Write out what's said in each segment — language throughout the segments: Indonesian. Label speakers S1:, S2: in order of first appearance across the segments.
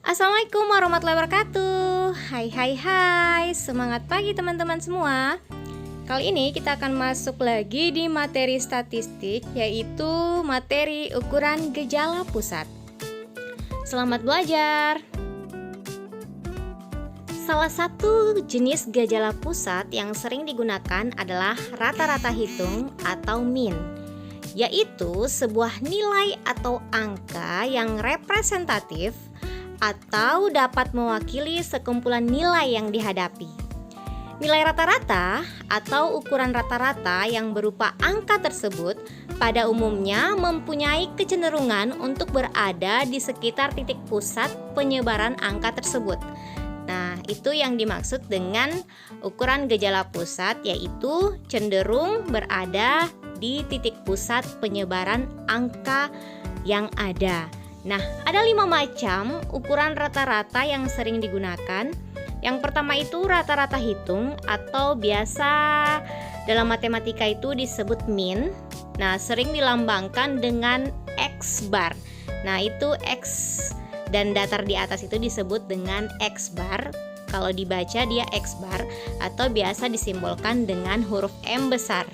S1: Assalamualaikum warahmatullahi wabarakatuh. Hai, semangat pagi teman-teman semua. Kali ini kita akan masuk lagi di materi statistik, yaitu materi ukuran gejala pusat. Selamat belajar. Salah satu jenis gejala pusat yang sering digunakan adalah rata-rata hitung atau mean, yaitu sebuah nilai atau angka yang representatif atau dapat mewakili sekumpulan nilai yang dihadapi. Nilai rata-rata atau ukuran rata-rata yang berupa angka tersebut pada umumnya mempunyai kecenderungan untuk berada di sekitar titik pusat penyebaran angka tersebut. Nah, itu yang dimaksud dengan ukuran gejala pusat, yaitu cenderung berada di titik pusat penyebaran angka yang ada. Nah, ada 5 macam ukuran rata-rata yang sering digunakan. Yang pertama itu rata-rata hitung atau biasa dalam matematika itu disebut mean. Nah, sering dilambangkan dengan X bar. Nah, itu X dan datar di atas itu disebut dengan X bar. Kalau dibaca dia X bar atau biasa disimbolkan dengan huruf M besar.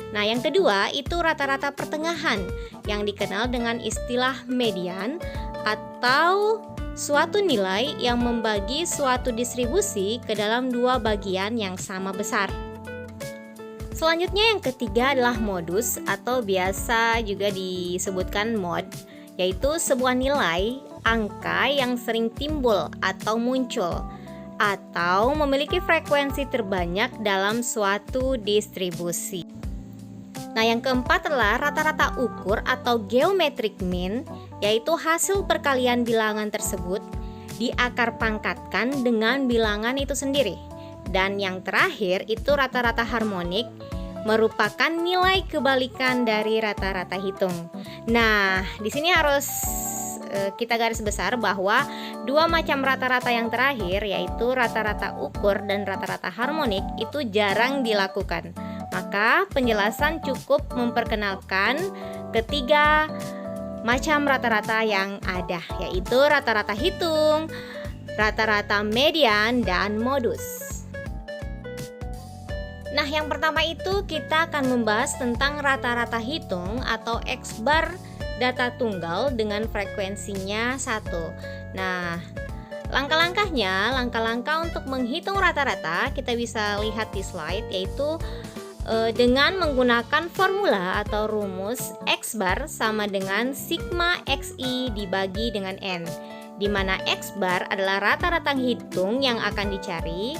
S1: Nah, yang kedua itu rata-rata pertengahan yang dikenal dengan istilah median atau suatu nilai yang membagi suatu distribusi ke dalam dua bagian yang sama besar. Selanjutnya yang ketiga adalah modus atau biasa juga disebutkan mod, yaitu sebuah nilai angka yang sering timbul atau muncul atau memiliki frekuensi terbanyak dalam suatu distribusi. Nah, yang keempat adalah rata-rata ukur atau geometric mean, yaitu hasil perkalian bilangan tersebut diakar pangkatkan dengan bilangan itu sendiri. Dan yang terakhir itu rata-rata harmonik, merupakan nilai kebalikan dari rata-rata hitung. Nah, di sini harus kita garis besar bahwa dua macam rata-rata yang terakhir, yaitu rata-rata ukur dan rata-rata harmonik, itu jarang dilakukan. Maka penjelasan cukup memperkenalkan ketiga macam rata-rata yang ada, yaitu rata-rata hitung, rata-rata median, dan modus. Nah, yang pertama itu kita akan membahas tentang rata-rata hitung atau X bar data tunggal dengan frekuensinya 1. Nah, langkah-langkah untuk menghitung rata-rata kita bisa lihat di slide, yaitu dengan menggunakan formula atau rumus X bar sama dengan sigma XI dibagi dengan N, di mana X bar adalah rata-rata hitung yang akan dicari,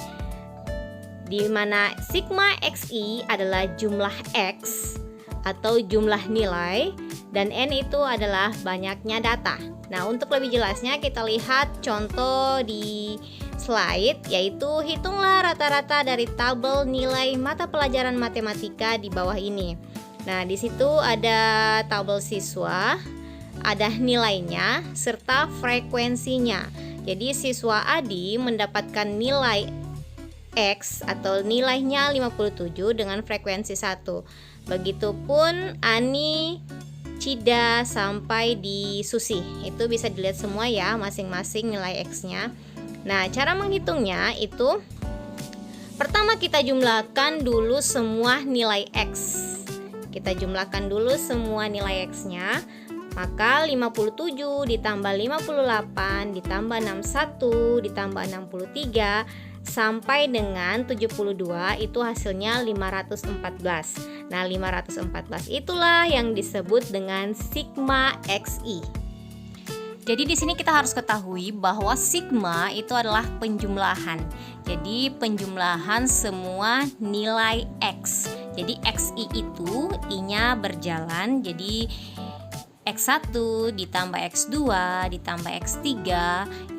S1: di mana sigma XI adalah jumlah X atau jumlah nilai, dan N itu adalah banyaknya data. Nah, untuk lebih jelasnya kita lihat contoh di slide, yaitu hitunglah rata-rata dari tabel nilai mata pelajaran matematika di bawah ini. Nah, di situ ada tabel siswa, ada nilainya serta frekuensinya. Jadi siswa Adi mendapatkan nilai X atau nilainya 57 dengan frekuensi 1. Begitupun Ani, Cida, sampai di Susi. Itu bisa dilihat semua ya, masing-masing nilai X-nya. Nah, cara menghitungnya itu pertama kita jumlahkan dulu semua nilai X. Kita jumlahkan dulu semua nilai X-nya. Maka 57 ditambah 58 ditambah 61 ditambah 63 sampai dengan 72 itu hasilnya 514. Nah, 514 itulah yang disebut dengan sigma XI. Jadi di sini kita harus ketahui bahwa sigma itu adalah penjumlahan. Jadi penjumlahan semua nilai X. Jadi XI itu I-nya berjalan, jadi X1 ditambah X2 ditambah X3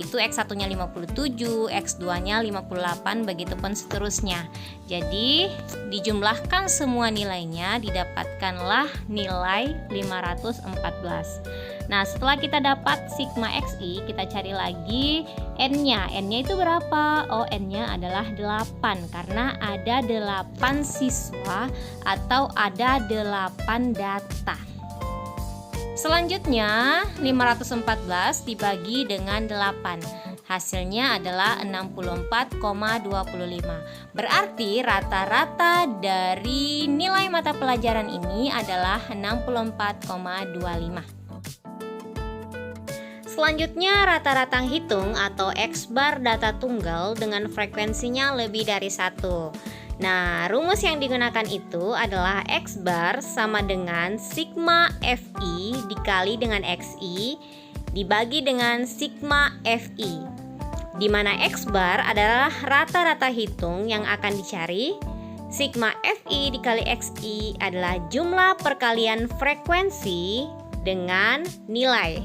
S1: itu X1-nya 57, X2-nya 58, begitupun seterusnya. Jadi dijumlahkan semua nilainya, didapatkanlah nilai 514. Nah, setelah kita dapat sigma XI, kita cari lagi N-nya. N-nya itu berapa? Oh, N-nya adalah 8 karena ada 8 siswa atau ada 8 data. Selanjutnya 514 dibagi dengan 8. Hasilnya adalah 64,25. Berarti rata-rata dari nilai mata pelajaran ini adalah 64,25. Selanjutnya rata-rata hitung atau X-bar data tunggal dengan frekuensinya lebih dari 1. Nah, rumus yang digunakan itu adalah X-bar sama dengan sigma Fi dikali dengan Xi dibagi dengan sigma Fi, di mana X-bar adalah rata-rata hitung yang akan dicari. Sigma Fi dikali Xi adalah jumlah perkalian frekuensi dengan nilai.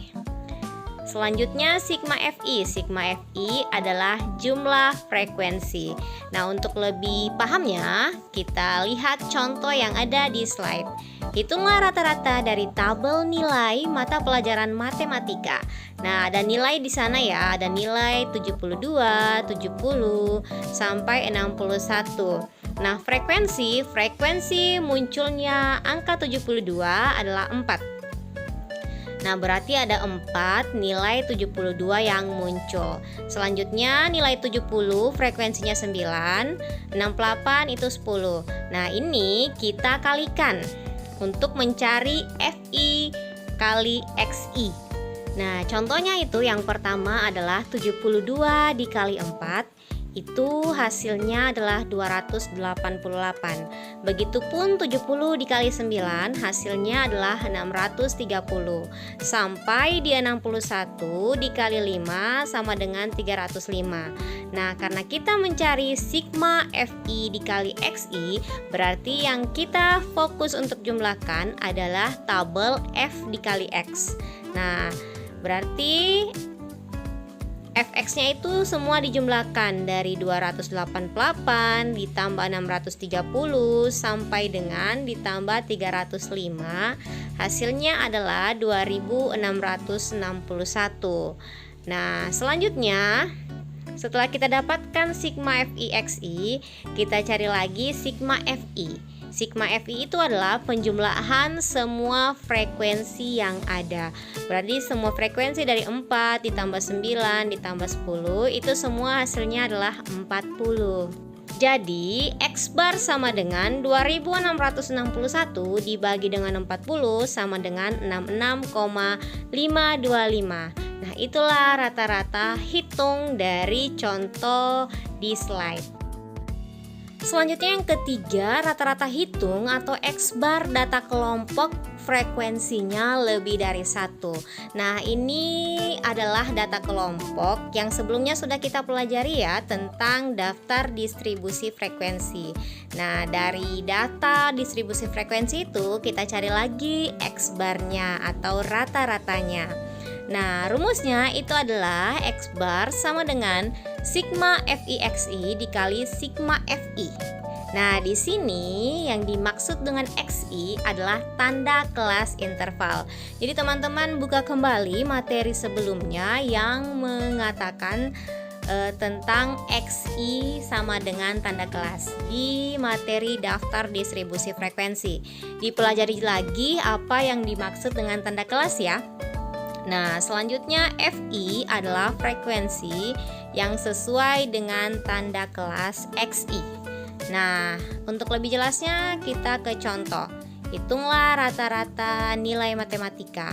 S1: Selanjutnya sigma Fi. Sigma Fi adalah jumlah frekuensi. Nah, untuk lebih pahamnya, kita lihat contoh yang ada di slide. Hitunglah rata-rata dari tabel nilai mata pelajaran matematika. Nah, ada nilai di sana ya, ada nilai 72, 70, sampai 61. Nah, frekuensi munculnya angka 72 adalah 4. Nah, berarti ada 4 nilai 72 yang muncul. Selanjutnya nilai 70 frekuensinya 9, 68 itu 10. Nah, ini kita kalikan untuk mencari Fi kali Xi. Nah, contohnya itu yang pertama adalah 72 dikali 4. Itu hasilnya adalah 288. Begitupun 70 dikali 9 hasilnya adalah 630. Sampai di 61 dikali 5 sama dengan 305. Nah, karena kita mencari sigma Fi dikali Xi, berarti yang kita fokus untuk jumlahkan adalah tabel F dikali X. Nah, berarti Fx-nya itu semua dijumlahkan dari 288 ditambah 630 sampai dengan ditambah 305. Hasilnya adalah 2661. Nah, selanjutnya setelah kita dapatkan sigma Fi, kita cari lagi sigma Fi. Sigma Fi itu adalah penjumlahan semua frekuensi yang ada. Berarti semua frekuensi dari 4 ditambah 9 ditambah 10 itu semua hasilnya adalah 40. Jadi X-bar sama dengan 2661 dibagi dengan 40 sama dengan 66,525. Nah, itulah rata-rata hitung dari contoh di slide. Selanjutnya yang ketiga, rata-rata hitung atau X-bar data kelompok frekuensinya lebih dari 1. Nah, ini adalah data kelompok yang sebelumnya sudah kita pelajari ya tentang daftar distribusi frekuensi. Nah, dari data distribusi frekuensi itu kita cari lagi X-barnya atau rata-ratanya. Nah, rumusnya itu adalah X-bar sama dengan sigma Fixi dikali sigma Fi. Nah, di sini yang dimaksud dengan Xi adalah tanda kelas interval. Jadi teman-teman buka kembali materi sebelumnya yang mengatakan tentang Xi sama dengan tanda kelas di materi daftar distribusi frekuensi. Dipelajari lagi apa yang dimaksud dengan tanda kelas ya. Nah, selanjutnya Fi adalah frekuensi yang sesuai dengan tanda kelas Xi. Nah, untuk lebih jelasnya kita ke contoh. Hitunglah rata-rata nilai matematika.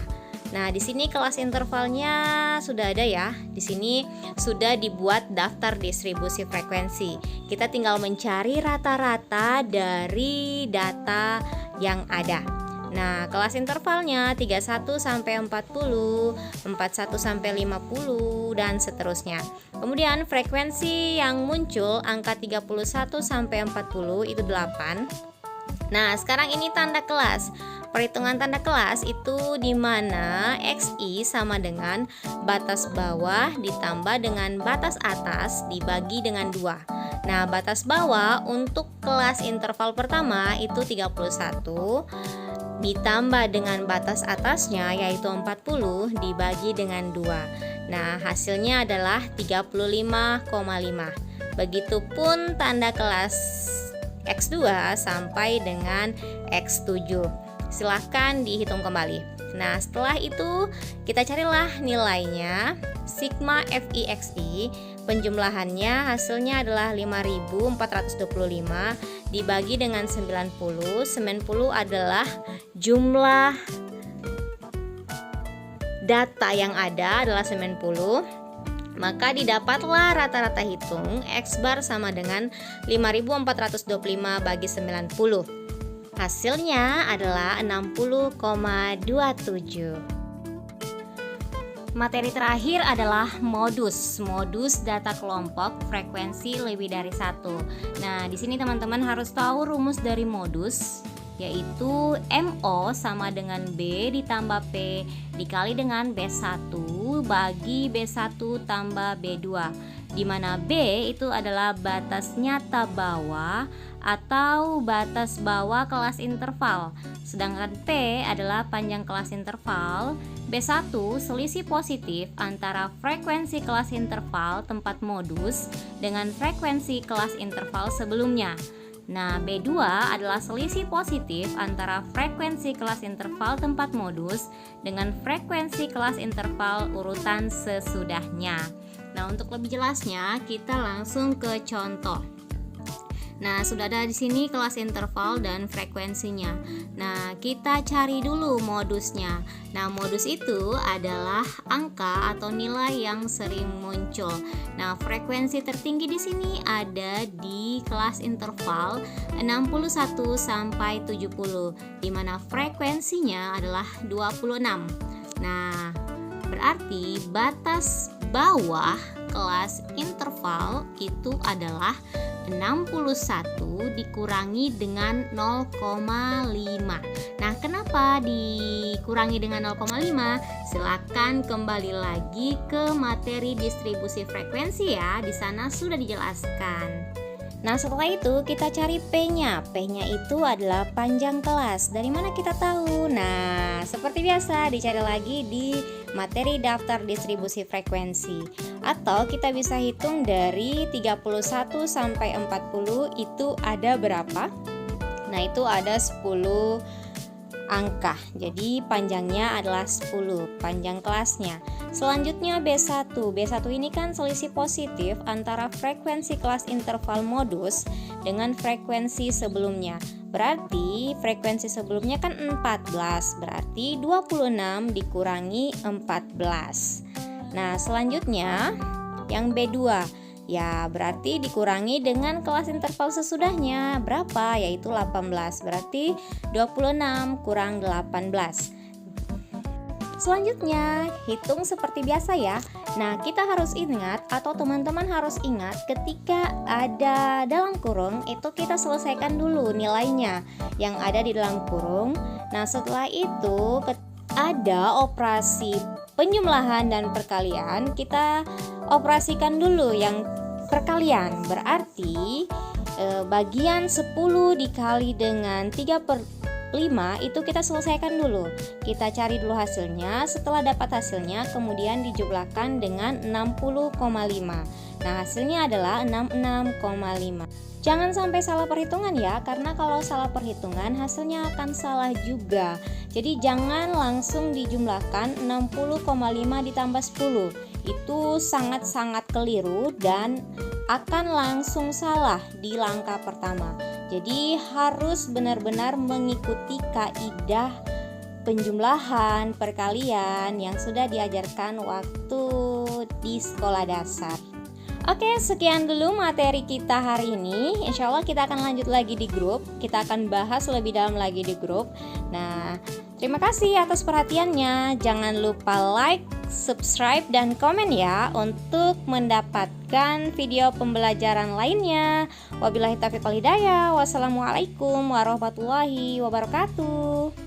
S1: Nah, di sini kelas intervalnya sudah ada ya. Di sini sudah dibuat daftar distribusi frekuensi. Kita tinggal mencari rata-rata dari data yang ada. Nah, kelas intervalnya 31 sampai 40, 41 sampai 50 dan seterusnya. Kemudian frekuensi yang muncul angka 31 sampai 40 itu 8. Nah, sekarang ini tanda kelas. Perhitungan tanda kelas itu di mana Xi sama dengan batas bawah ditambah dengan batas atas dibagi dengan 2. Nah, batas bawah untuk kelas interval pertama itu 31 ditambah dengan batas atasnya yaitu 40 dibagi dengan 2. Nah, hasilnya adalah 35,5. Begitupun tanda kelas X2 sampai dengan X7. Silahkan dihitung kembali. Nah, setelah itu kita carilah nilainya. Sigma FIXI penjumlahannya hasilnya adalah 5425 dibagi dengan 90. 90 adalah jumlah data yang ada adalah 90. Maka didapatlah rata-rata hitung X bar sama dengan 5425 bagi 90. Hasilnya adalah 60,27. Materi terakhir adalah modus data kelompok frekuensi lebih dari satu. Nah, di sini teman-teman harus tahu rumus dari modus, yaitu MO sama dengan B ditambah P dikali dengan B1 bagi B1 tambah B2, di mana B itu adalah batas nyata bawah atau batas bawah kelas interval, sedangkan P adalah panjang kelas interval. B1 selisih positif antara frekuensi kelas interval tempat modus dengan frekuensi kelas interval sebelumnya. Nah, B2 adalah selisih positif antara frekuensi kelas interval tempat modus dengan frekuensi kelas interval urutan sesudahnya. Nah, untuk lebih jelasnya kita langsung ke contoh. Nah, sudah ada di sini kelas interval dan frekuensinya. Nah, kita cari dulu modusnya. Nah, modus itu adalah angka atau nilai yang sering muncul. Nah, frekuensi tertinggi di sini ada di kelas interval 61 sampai 70, di mana frekuensinya adalah 26. Nah, berarti batas bawah kelas interval itu adalah 61 dikurangi dengan 0,5. Nah, kenapa dikurangi dengan 0,5? Silakan kembali lagi ke materi distribusi frekuensi ya. Di sana sudah dijelaskan. Nah, setelah itu kita cari P-nya. P-nya itu adalah panjang kelas. Dari mana kita tahu? Nah, seperti biasa dicari lagi di materi daftar distribusi frekuensi. Atau kita bisa hitung dari 31 sampai 40 itu ada berapa? Nah, itu ada 10 angka. Jadi panjangnya adalah 10, panjang kelasnya. Selanjutnya B1. B1 ini kan selisih positif antara frekuensi kelas interval modus dengan frekuensi sebelumnya. Berarti frekuensi sebelumnya kan 14, berarti 26 dikurangi 14. Nah, selanjutnya yang B2. Ya, berarti dikurangi dengan kelas interval sesudahnya. Berapa? Yaitu 18. Berarti 26 kurang 18. Selanjutnya, hitung seperti biasa ya. Nah, kita harus ingat atau teman-teman harus ingat ketika ada dalam kurung itu kita selesaikan dulu nilainya yang ada di dalam kurung. Nah, setelah itu ada operasi penjumlahan dan perkalian, kita operasikan dulu yang perkalian. Berarti bagian 10 dikali dengan 3/5 itu kita selesaikan dulu. Kita cari dulu hasilnya. Setelah dapat hasilnya kemudian dijumlahkan dengan 60,5. Nah, hasilnya adalah 66,5. Jangan sampai salah perhitungan ya, karena kalau salah perhitungan hasilnya akan salah juga. Jadi jangan langsung dijumlahkan 60,5 ditambah 10. Itu sangat-sangat keliru dan akan langsung salah di langkah pertama. Jadi harus benar-benar mengikuti kaidah penjumlahan, perkalian yang sudah diajarkan waktu di sekolah dasar. Oke, sekian dulu materi kita hari ini. Insya Allah kita akan lanjut lagi di grup. Kita akan bahas lebih dalam lagi di grup. Nah, terima kasih atas perhatiannya. Jangan lupa like, subscribe, dan komen ya untuk mendapatkan video pembelajaran lainnya. Wabillahi taufiq wal hidayah. Wassalamualaikum warahmatullahi wabarakatuh.